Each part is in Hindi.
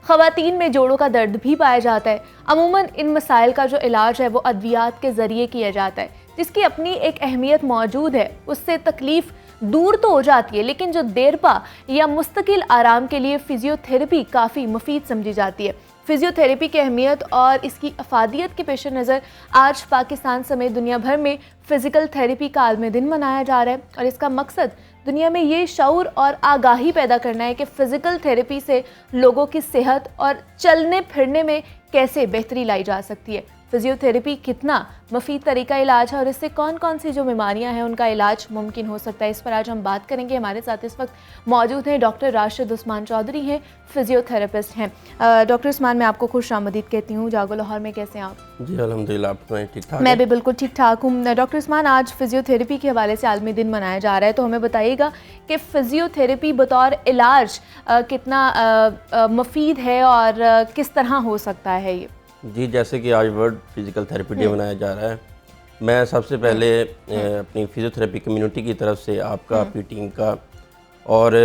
ख़वातीन में जोड़ों का दर्द भी पाया जाता है। अमूमन इन मसाइल का जो इलाज है वो अद्वियात के ज़रिए किया जाता है, जिसकी अपनी एक अहमियत मौजूद है। उससे तकलीफ़ दूर तो हो जाती है, लेकिन जो देरपा या मुस्तकिल आराम के लिए फ़िज़ियोथेरेपी काफ़ी मुफीद समझी जाती है। फ़िज़ियोथेरेपी की अहमियत और इसकी अफादियत के पेश नज़र आज पाकिस्तान समेत दुनिया भर में फ़िज़िकल थेरेपी का आलमी दिन मनाया जा रहा है, और इसका मकसद दुनिया में ये शऊर और आगाही पैदा करना है कि फ़िज़िकल थेरेपी से लोगों की सेहत और चलने फिरने में कैसे बेहतरी लाई जा सकती है। फ़िज़ियोथेरेपी कितना मुफीद तरीका इलाज है और इससे कौन कौन सी जो बीमारियां हैं उनका इलाज मुमकिन हो सकता है, इस पर आज हम बात करेंगे। हमारे साथ इस वक्त मौजूद हैं डॉक्टर राशिद उस्मान चौधरी, हैं फ़िज़ियोथेरेपिस्ट हैं। डॉक्टर उस्मान, मैं आपको खुश आमदीद कहती हूँ। जागो लाहौर में कैसे हैं आप? जी अल्हम्दुलिल्लाह, आप ठीक ठाक? मैं भी बिल्कुल ठीक ठाक हूँ। डॉक्टर उस्मान, आज फ़िज़ियोथेरेपी के हवाले से आलमी दिन मनाया जा रहा है, तो हमें बताइएगा कि फ़िज़ियोथेरेपी बतौर इलाज कितना मुफीद है और किस तरह हो सकता है ये? जी, जैसे कि आज वर्ल्ड फिज़िकल थेरेपी डे मनाया जा रहा है, मैं सबसे पहले अपनी फ़िज़ियोथेरेपी कम्युनिटी की तरफ से आपका, आपकी टीम का और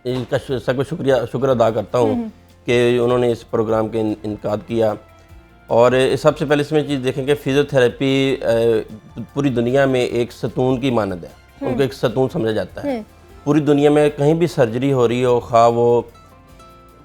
इनका सबको शुक्र अदा करता हूँ कि उन्होंने इस प्रोग्राम के इनकाद किया। और सबसे पहले इसमें चीज़ देखें कि फ़िज़ियोथेरेपी पूरी दुनिया में एक सतून की मानद है, उनको एक सतून समझा जाता है। पूरी दुनिया में कहीं भी सर्जरी हो रही हो, खा वो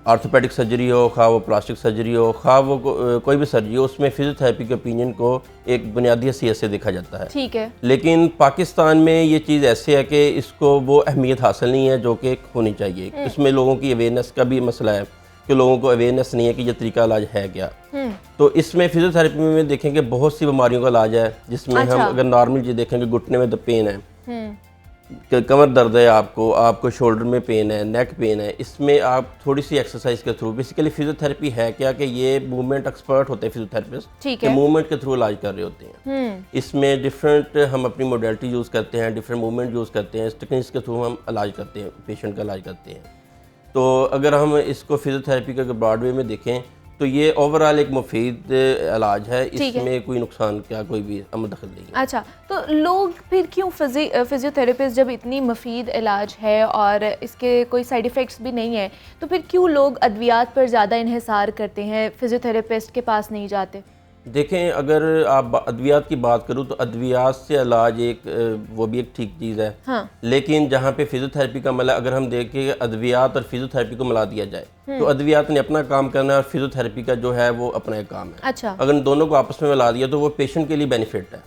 आर्थोपेडिक सर्जरी हो, खा वो प्लास्टिक सर्जरी हो, खा वो कोई भी सर्जरी हो, उसमें फ़िज़ियोथेरेपी के ओपिनियन को एक बुनियादी हैसियत से देखा जाता है। ठीक है। लेकिन पाकिस्तान में ये चीज़ ऐसे है कि इसको वो अहमियत हासिल नहीं है जो कि होनी चाहिए। इसमें लोगों की अवेयरनेस का भी मसला है कि लोगों को अवेयरनेस नहीं है कि ये तरीका इलाज है क्या। तो इसमें फ़िज़ियोथेरेपी में देखेंगे बहुत सी बीमारियों का इलाज है, जिसमें हम अगर नॉर्मल चीज़ देखेंगे, घुटने में पेन है, कमर दर्द है, आपको शोल्डर में पेन है, नेक पेन है, इसमें आप थोड़ी सी एक्सरसाइज के थ्रू, बेसिकली फिजियोथेरेपी है क्या कि ये मूवमेंट एक्सपर्ट होते हैं फिजियोथेरेपिस्ट कि मूवमेंट के थ्रू इलाज कर रहे होते हैं। इसमें डिफरेंट हम अपनी मोडेलिटी यूज़ करते हैं, डिफरेंट मूवमेंट यूज़ करते हैं, टेक्निक्स के थ्रू हम इलाज करते हैं, पेशेंट का इलाज करते हैं। तो अगर हम इसको फिजियोथेरेपी के ब्रॉड वे में देखें तो ये ओवरऑल एक मुफीद इलाज है, इसमें कोई नुकसान क्या कोई भी अमल दखल नहीं है। अच्छा, तो लोग फिर क्यों फिजियोथेरेपिस्ट, जब इतनी मुफीद इलाज है और इसके कोई साइड इफ़ेक्ट्स भी नहीं है, तो फिर क्यों लोग अद्वियात पर ज़्यादा इन्हिसार करते हैं, फिजियोथेरेपिस्ट के पास नहीं जाते? देखें, अगर आप अद्वियात की बात करूँ तो अद्वियात से इलाज वो भी एक ठीक चीज़ है। हाँ। लेकिन जहाँ पे फिजियोथेरेपी का मतलब अगर हम देखें अद्वियात और फिजियोथेरेपी को मिला दिया जाए तो अद्वियात ने अपना काम करना है और फिजियोथेरेपी का जो है वो अपना एक काम है। अच्छा। अगर इन दोनों को आपस में मिला दिया तो वो पेशेंट के लिए बेनिफिट है।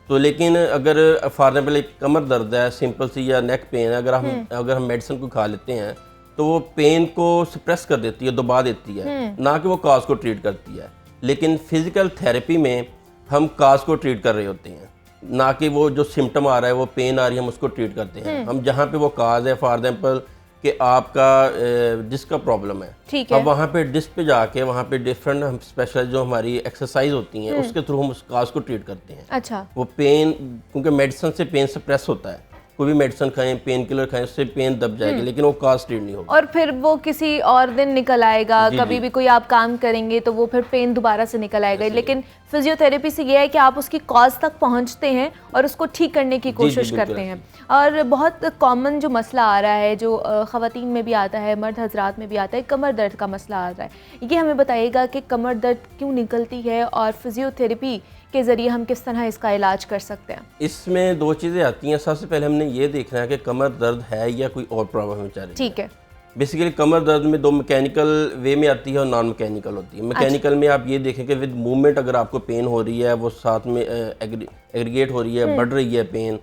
तो लेकिन अगर फॉर एग्जाम्पल एक कमर दर्द है सिंपल सी, या नेक पेन है, अगर हम मेडिसिन को खा लेते हैं तो वो पेन को सप्रेस कर देती है, दबा देती है, ना कि वो काज को ट्रीट करती है। लेकिन फिजिकल थेरेपी में हम काज को ट्रीट कर रहे होते हैं, ना कि वो जो सिम्टम आ रहा है, वो पेन आ रही है, हम उसको ट्रीट करते हैं। हम जहाँ पे वो काज है, फॉर एग्जाम्पल कि आपका डिस्क का प्रॉब्लम है, अब वहाँ पे डिस्क पे जाके वहाँ पे डिफरेंट हम स्पेशल जो हमारी एक्सरसाइज होती हैं उसके थ्रू हम उस काज को ट्रीट करते हैं। अच्छा। वो पेन, क्योंकि मेडिसिन से पेन सप्रेस होता है, कोई भी मेडिसिन खाएं, पेन किलर खाएं, उससे पेन दब जाएगी, लेकिन वो काज ट्रीट नहीं होगा और फिर वो किसी और दिन निकल आएगा। कभी भी कोई आप काम करेंगे तो वो फिर पेन दोबारा से निकल आएगा। लेकिन फिजियोथेरेपी से ये है कि आप उसकी कॉज तक पहुंचते हैं और उसको ठीक करने की कोशिश करते हैं। और बहुत कॉमन जो मसला आ रहा है, जो ख़वातीन में भी आता है, मर्द हजरात में भी आता है, कमर दर्द का मसला आ रहा है। ये हमें बताइएगा कि कमर दर्द क्यों निकलती है और फिजियोथेरेपी के ज़रिए हम किस तरह इसका इलाज कर सकते हैं? इसमें दो चीज़ें आती हैं। सबसे पहले हमने ये देखना है कि कमर दर्द है या कोई और प्रॉब्लम है बेचारे। ठीक है। बेसिकली कमर दर्द में दो मैकेनिकल वे में आती है और नॉन मैकेनिकल होती है। मैकेनिकल में आप ये देखें कि विद मूवमेंट अगर आपको पेन हो रही है, वो साथ में एग्रीगेट हो रही है, बढ़ रही है पेन,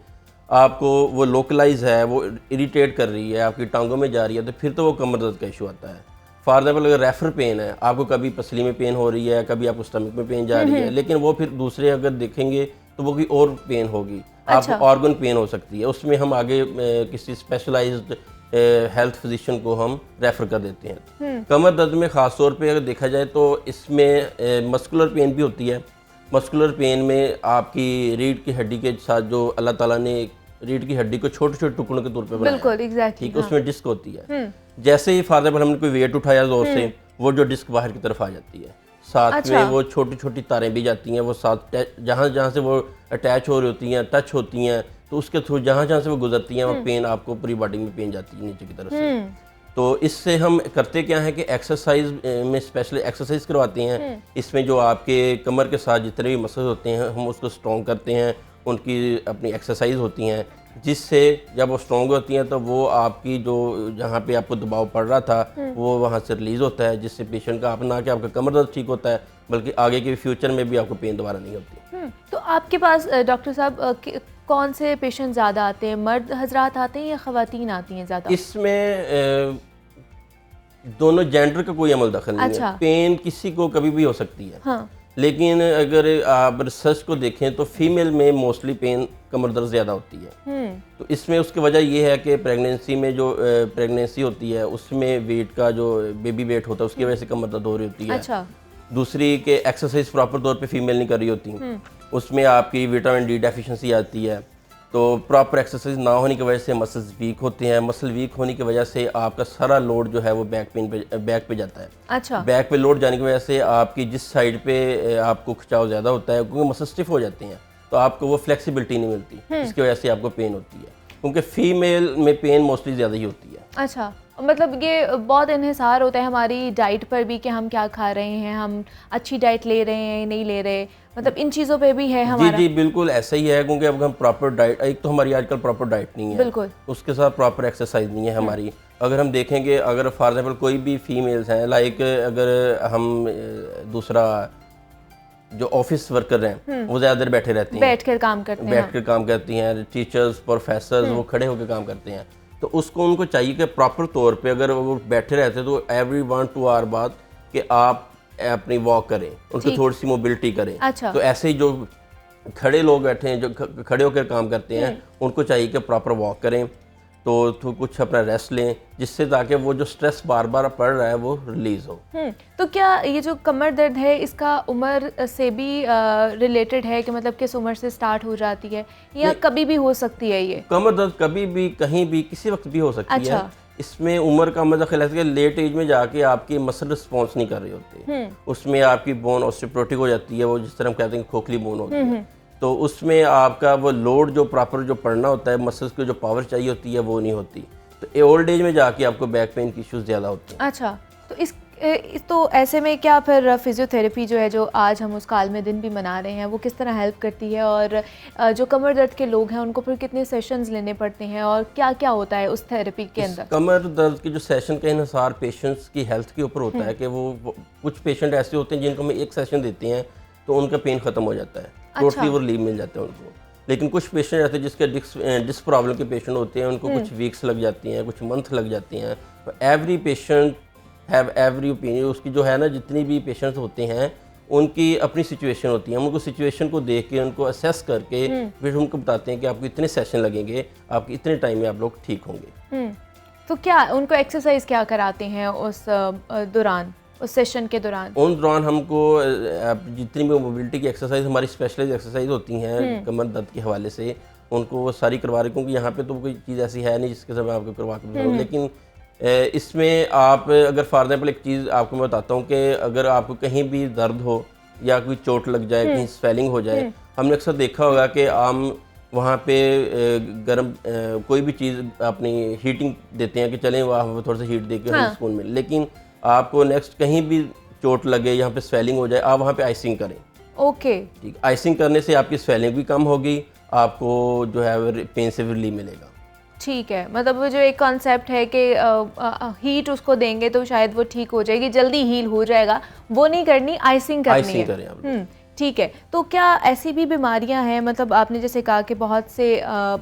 आपको वो लोकलाइज है, वो इरिटेट कर रही है, आपकी टांगों में जा रही है, तो फिर तो वो कमर दर्द का इशू आता है। फॉर एग्जाम्पल अगर रेफर पेन है, आपको कभी पसली में पेन हो रही है, कभी आपको स्टमक में पेन जा रही है, लेकिन वो फिर दूसरे अगर देखेंगे तो वो कोई और पेन होगी। अच्छा। आपको ऑर्गन पेन हो सकती है, उसमें हम आगे किसी स्पेशलाइज्ड हेल्थ फिजिशियन को हम रेफ़र कर देते हैं। कमर दर्द में ख़ास तौर पे अगर देखा जाए तो इसमें मस्कुलर पेन भी होती है। मस्कुलर पेन में आपकी रीढ़ की हड्डी के साथ जो अल्लाह ताला ने रीढ़ की हड्डी को छोटे छोटे टुकड़ों के तौर पे बनाया, बिल्कुल एग्जैक्टली, ठीक है, उसमें डिस्क होती है। जैसे ही फॉर एग्जाम्पल हमने कोई वेट उठाया जोर से, वो जो डिस्क बाहर की तरफ आ जाती है, साथ में वो छोटी छोटी तारें भी जाती हैं, वो साथ जहाँ जहाँ से वो अटैच हो रही होती हैं, टच होती हैं, तो उसके थ्रू जहाँ जहाँ से वो गुजरती हैं, वो पेन आपको पूरी बॉडी में पेन जाती है नीचे की तरफ से। तो इससे हम करते क्या है कि एक्सरसाइज में स्पेशली एक्सरसाइज करवाते हैं। इसमें जो आपके कमर के साथ जितने भी मसल्स होते हैं हम उसको स्ट्रॉन्ग करते हैं, उनकी अपनी एक्सरसाइज होती हैं, जिससे जब वो स्ट्रॉन्ग होती हैं तो वो आपकी जो जहाँ पे आपको दबाव पड़ रहा था वो वहाँ से रिलीज़ होता है, जिससे पेशेंट का अपना कि आपका कमर दर्द ठीक होता है, बल्कि आगे के फ्यूचर में भी आपको पेन दोबारा नहीं होती। तो आपके पास डॉक्टर साहब कौन से पेशेंट ज़्यादा आते हैं, मर्द हजरात आते हैं या ख़वातीन आती हैं ज़्यादा? इसमें दोनों जेंडर का कोई अमल दखल नहीं अच्छा। है। पेन किसी को कभी भी हो सकती है। हाँ। लेकिन अगर आप रिसर्च को देखें तो फीमेल में मोस्टली पेन कमर दर्द ज़्यादा होती है। तो इसमें उसकी वजह ये है कि प्रेगनेंसी में जो प्रेगनेंसी होती है उसमें वेट का जो बेबी वेट होता है उसकी वजह से कमर दर्द हो रही होती है। अच्छा। दूसरी के एक्सरसाइज प्रॉपर तौर पे फीमेल नहीं कर रही होती, उसमें आपकी विटामिन डी डेफिशिएंसी आती है। तो प्रॉपर एक्सरसाइज ना होने की वजह से मसल्स वीक होते हैं, मसल वीक होने की वजह से आपका सारा लोड जो है वो बैक पे जाता है। अच्छा। बैक पे लोड जाने की वजह से आपकी जिस साइड पे आपको खिंचाव ज़्यादा होता है क्योंकि मसल स्टिफ हो जाते हैं तो आपको वो फ्लेक्सिबिलिटी नहीं मिलती, इसकी वजह से आपको पेन होती है, क्योंकि फीमेल में पेन मोस्टली ज़्यादा ही होती है। अच्छा, मतलब ये बहुत इन्हिसार होता है हमारी डाइट पर भी कि हम क्या खा रहे हैं, हम अच्छी डाइट ले रहे हैं नहीं ले रहे, मतलब इन चीज़ों पे भी है हमारा। जी बिल्कुल ऐसा ही है, क्योंकि अब हम प्रॉपर डाइट, एक तो हमारी आजकल प्रॉपर डाइट नहीं है, बिल्कुल, उसके साथ प्रॉपर एक्सरसाइज नहीं है हमारी। अगर हम देखेंगे, अगर फॉर एग्जाम्पल कोई भी फीमेल्स हैं, लाइक अगर हम दूसरा जो ऑफिस वर्कर हैं वो ज़्यादा देर बैठे रहते हैं, बैठ कर काम करते हैं, बैठ कर काम करती हैं, टीचर्स प्रोफेसर्स वो खड़े होकर काम करते हैं, तो उसको उनको चाहिए कि प्रॉपर तौर पे अगर वो बैठे रहते हैं तो एवरी 1-2 आवर बाद कि आप अपनी वॉक करें, उनको थोड़ी सी मोबिलिटी करें। अच्छा। तो ऐसे ही जो खड़े लोग बैठे हैं, जो खड़े होकर काम करते हैं, उनको चाहिए कि प्रॉपर वॉक करें, तो कुछ अपना रेस्ट लें, जिससे ताकि वो जो स्ट्रेस बार बार पड़ रहा है वो रिलीज़ हो। तो क्या ये जो कमर दर्द है इसका उम्र से भी रिलेटेड है कि मतलब किस उम्र से स्टार्ट हो जाती है या कभी भी हो सकती है? ये कमर दर्द कभी भी कहीं भी किसी वक्त भी हो सकती अच्छा। है। इसमें उम्र का मतलब ख्याल है कि लेट एज में जाके आपकी मसल रिस्पॉन्स नहीं कर रही होती, उसमें आपकी बोन ऑस्टियोपोरोटिक हो जाती है, वो जिस तरह हम कहते हैं खोखली बोन होती है, तो उसमें आपका वो लोड जो प्रॉपर जो पड़ना होता है, मसल्स को जो पावर चाहिए होती है वो नहीं होती, तो ओल्ड एज में जाके आपको बैक पेन की इश्यूज ज़्यादा होते हैं। अच्छा, तो ऐसे में क्या फिर फिजियोथेरेपी जो है, जो आज हम उसका आलमी दिन भी मना रहे हैं, वो किस तरह हेल्प करती है, और जो कमर दर्द के लोग हैं उनको फिर कितने सेशंस लेने पड़ते हैं और क्या क्या होता है उस थेरेपी के अंदर? कमर दर्द के जो सेशन के अनुसार पेशेंट्स की हेल्थ के ऊपर होता है कि वो कुछ पेशेंट ऐसे होते हैं जिनको हम एक सेशन देते हैं तो उनका पेन खत्म हो जाता है, टोटली वो रिलीव मिल जाता है उनको। लेकिन कुछ पेशेंट ऐसे जिसके डिस्क प्रॉब्लम के पेशेंट होते हैं, उनको कुछ वीक्स लग जाती हैं, कुछ मंथ लग जाते हैं। तो every patient have every opinion, उसकी जो है ना, जितनी भी पेशेंट्स होते हैं उनकी अपनी सिचुएशन होती है, हम उनको सिचुएशन को देख के उनको असेस करके फिर उनको बताते हैं कि आपको इतने सेशन लगेंगे, आपके इतने टाइम में आप लोग ठीक होंगे। तो क्या उनको एक्सरसाइज क्या कराते हैं उस दौरान, उस सेशन के दौरान? उन दौरान हमको जितनी भी मोबिलिटी की एक्सरसाइज, हमारी स्पेशलाइज एक्सरसाइज होती हैं कमर दर्द के हवाले से, उनको वो सारी करवा रहे, क्योंकि यहाँ पे तो कोई चीज़ ऐसी है नहीं जिसके साथ मैं आपको करवा कर बताऊँ। लेकिन इसमें आप अगर फॉर एग्जाम्पल एक चीज़ आपको मैं बताता हूँ कि अगर आपको कहीं भी दर्द हो या कोई चोट लग जाए, कहीं स्वेलिंग हो जाए, हमने अक्सर देखा होगा कि आम वहाँ पे गर्म कोई भी चीज़ अपनी हीटिंग देते हैं कि चलें वहाँ थोड़ा सा हीट दे के हमें सुकून मिले। लेकिन आपको नेक्स्ट कहीं भी चोट लगे, यहाँ पे स्वेलिंग हो जाए, आप वहाँ पे आइसिंग करें। ओके, ठीक, आइसिंग करने से आपकी स्वेलिंग भी कम होगी, आपको जो है पेन से रिलीफ मिलेगा। ठीक है, मतलब वो जो एक कॉन्सेप्ट है कि हीट उसको देंगे तो शायद वो ठीक हो जाएगी, जल्दी हील हो जाएगा, वो नहीं करनी, आइसिंग करनी है। करें ठीक है। तो क्या ऐसी भी बीमारियां हैं, मतलब आपने जैसे कहा कि बहुत से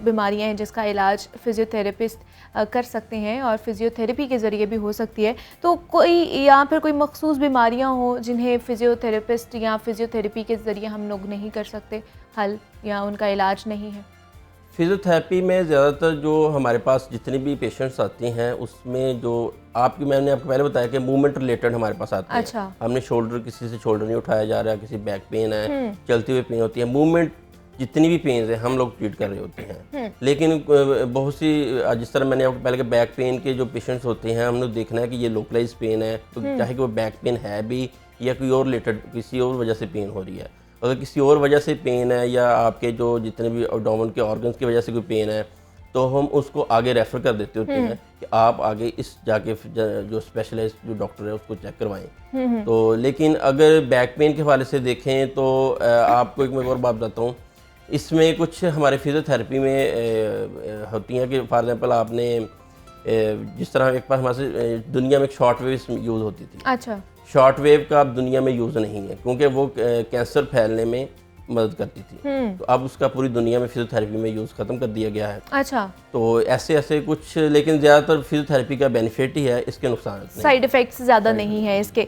बीमारियां हैं जिसका इलाज फिजियोथेरेपिस्ट कर सकते हैं और फिजियोथेरेपी के ज़रिए भी हो सकती है, तो कोई या फिर कोई मखसूस बीमारियां हो जिन्हें फिजियोथेरेपिस्ट या फिजियोथेरेपी के ज़रिए हम लोग नहीं कर सकते हल, या उनका इलाज नहीं है? फिजियोथेरेपी में ज़्यादातर जो हमारे पास जितने भी पेशेंट्स आते हैं उसमें जो मैंने आपको पहले बताया कि मूवमेंट रिलेटेड हमारे पास आते हैं। अच्छा। हमने शोल्डर, किसी से शोल्डर नहीं उठाया जा रहा है, किसी बैक पेन है, चलते हुए पेन होती है, मूवमेंट जितनी भी पेन है हम लोग ट्रीट कर रहे होते हैं। लेकिन बहुत सी, जिस तरह मैंने आपको पहले के बैक पेन के जो पेशेंट्स होते हैं, हम लोग देखना है कि ये लोकलाइज पेन है, तो चाहे कि वो बैक पेन है भी या कोई और रिलेटेड किसी और वजह से पेन हो रही है। अगर किसी और वजह से पेन है या आपके जो जितने भी एब्डोमेन के ऑर्गन्स की वजह से कोई पेन है, तो हम उसको आगे रेफ़र कर देते होते हैं कि आप आगे इस जाके जो स्पेशलिस्ट जो डॉक्टर है उसको चेक करवाएं। तो लेकिन अगर बैक पेन के हवाले से देखें तो आपको एक मैं और बात बताता हूँ, इसमें कुछ हमारे फिजियोथेरेपी में होती हैं कि फॉर एग्जांपल आपने जिस तरह एक पास हमारे दुनिया में एक शॉर्ट वेव यूज़ होती थी। अच्छा। शॉर्ट वेव का अब दुनिया में यूज़ नहीं है क्योंकि वो कैंसर फैलने में मदद करती थी। तो अब उसका पूरी दुनिया में फिजियोथेरेपी में यूज़ ख़त्म कर दिया गया है। अच्छा। तो ऐसे ऐसे कुछ, लेकिन ज़्यादातर फिजियोथेरेपी का बेनिफिट ही है, इसके नुकसान नहीं। साइड इफ़ेक्ट्स ज़्यादा नहीं है इसके।